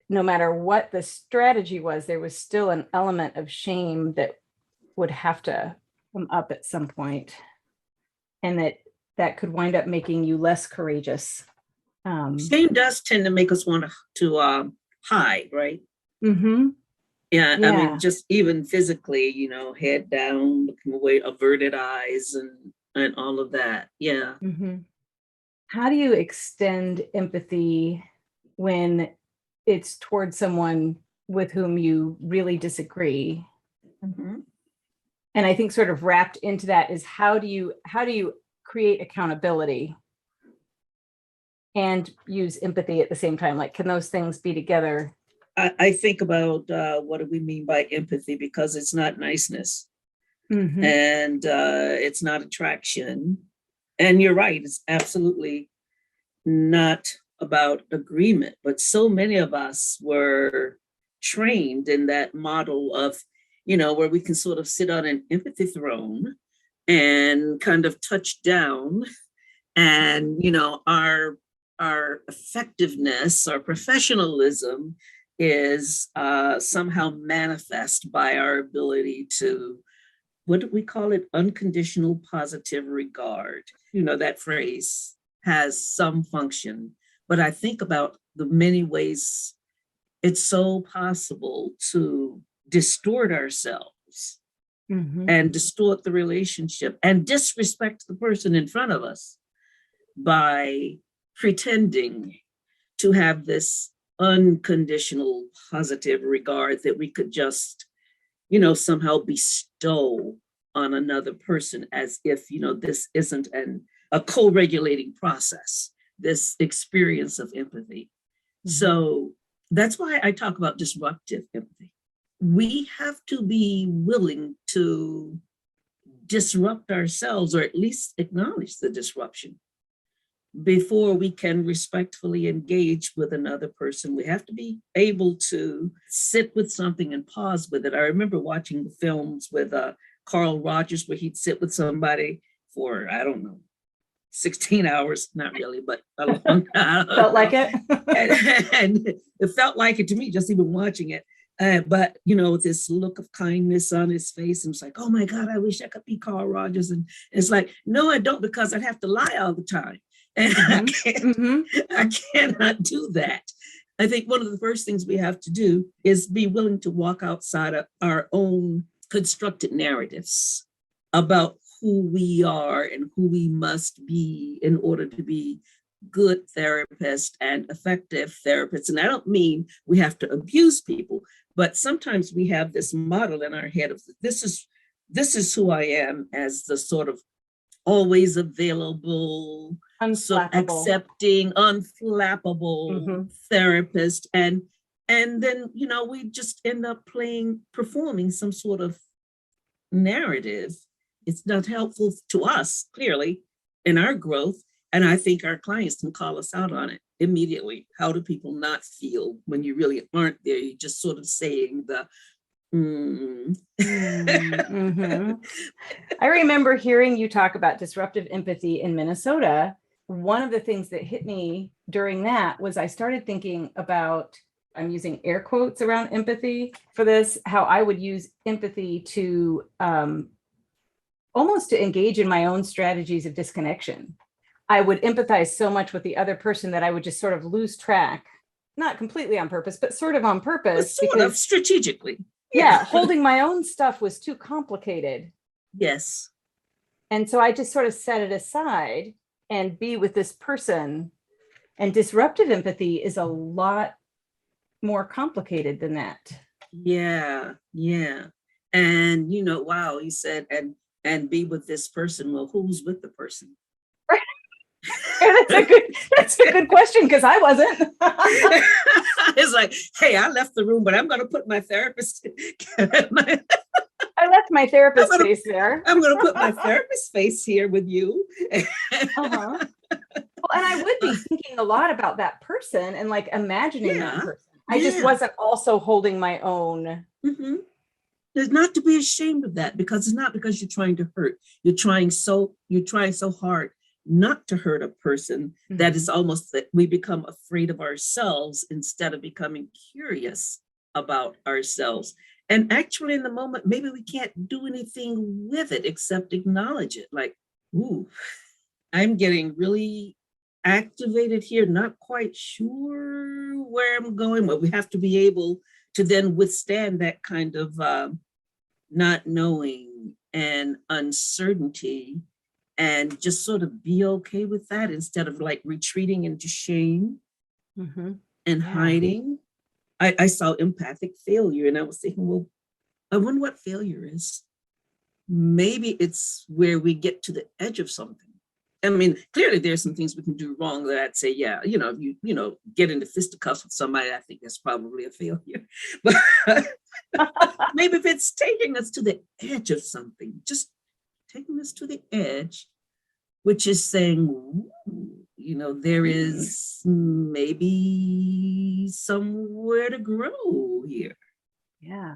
no matter what the strategy was, there was still an element of shame that would have to come up at some point, and that could wind up making you less courageous. Shame does tend to make us want to hide, right? Mm-hmm. Yeah, I Yeah. mean, just even physically, head down, looking away, averted eyes, and all of that. Yeah. Mm-hmm. How do you extend empathy when it's towards someone with whom you really disagree? Mm-hmm. And I think sort of wrapped into that is how do you create accountability and use empathy at the same time? Like, can those things be together? I think about what do we mean by empathy, because it's not niceness. Mm-hmm. And it's not attraction. And you're right, it's absolutely not about agreement. But so many of us were trained in that model of, where we can sort of sit on an empathy throne and kind of touch down, and our effectiveness, our professionalism is somehow manifest by our ability to, what do we call it? Unconditional positive regard. That phrase has some function, but I think about the many ways it's so possible to distort ourselves, Mm-hmm. and distort the relationship and disrespect the person in front of us by pretending to have this unconditional positive regard that we could just, somehow bestow on another person, as if, this isn't a co-regulating process, this experience of empathy. Mm-hmm. So that's why I talk about disruptive empathy. We have to be willing to disrupt ourselves, or at least acknowledge the disruption, before we can respectfully engage with another person. We have to be able to sit with something and pause with it. I remember watching the films with Carl Rogers, where he'd sit with somebody for, I don't know, 16 hours, not really, but a long time. Felt like it. and it felt like it to me, just even watching it. But, this look of kindness on his face, and it's like, oh my God, I wish I could be Carl Rogers. And it's like, no, I don't, because I'd have to lie all the time. And mm-hmm. I cannot do that. I think one of the first things we have to do is be willing to walk outside of our own constructed narratives about who we are and who we must be in order to be good therapists and effective therapists. And I don't mean we have to abuse people, but sometimes we have this model in our head of this is who I am, as the sort of always available, so accepting, unflappable mm-hmm. therapist. And then, we just end up performing some sort of narrative. It's not helpful to us, clearly, in our growth. And I think our clients can call us out on it immediately. How do people not feel when you really aren't there? You're just sort of saying the, mm-hmm. I remember hearing you talk about disruptive empathy in Minnesota. One of the things that hit me during that was I started thinking about, I'm using air quotes around empathy for this, how I would use empathy to almost to engage in my own strategies of disconnection. I would empathize so much with the other person that I would just sort of lose track, not completely on purpose, but sort of on purpose. Sort of strategically. Yeah, holding my own stuff was too complicated. Yes. And so I just sort of set it aside and be with this person. And disruptive empathy is a lot more complicated than that. Yeah. And, wow, you said, and be with this person. Well, who's with the person? Right. That's a good question, because I wasn't. It's like, hey, I left the room, but I'm going to put my therapist. I left my therapist face there. I'm going to put my therapist face here with you. Uh-huh. Well, and I would be thinking a lot about that person and like imagining that person. I just wasn't also holding my own. Mm-hmm. There's not to be ashamed of that, because it's not because you're trying to hurt. You're trying so hard not to hurt a person, that is almost that we become afraid of ourselves instead of becoming curious about ourselves. And actually, in the moment, maybe we can't do anything with it except acknowledge it. Like, ooh, I'm getting really activated here, not quite sure where I'm going, but we have to be able to then withstand that kind of not knowing and uncertainty, and just sort of be okay with that instead of like retreating into shame and hiding. I saw empathic failure, and I was thinking, well, I wonder what failure is. Maybe it's where we get to the edge of something. I mean, clearly there's some things we can do wrong that I'd say, yeah, if you get into fisticuffs with somebody, I think that's probably a failure. But maybe if it's taking us to the edge of something, just taking us to the edge, which is saying, there is maybe somewhere to grow here. Yeah.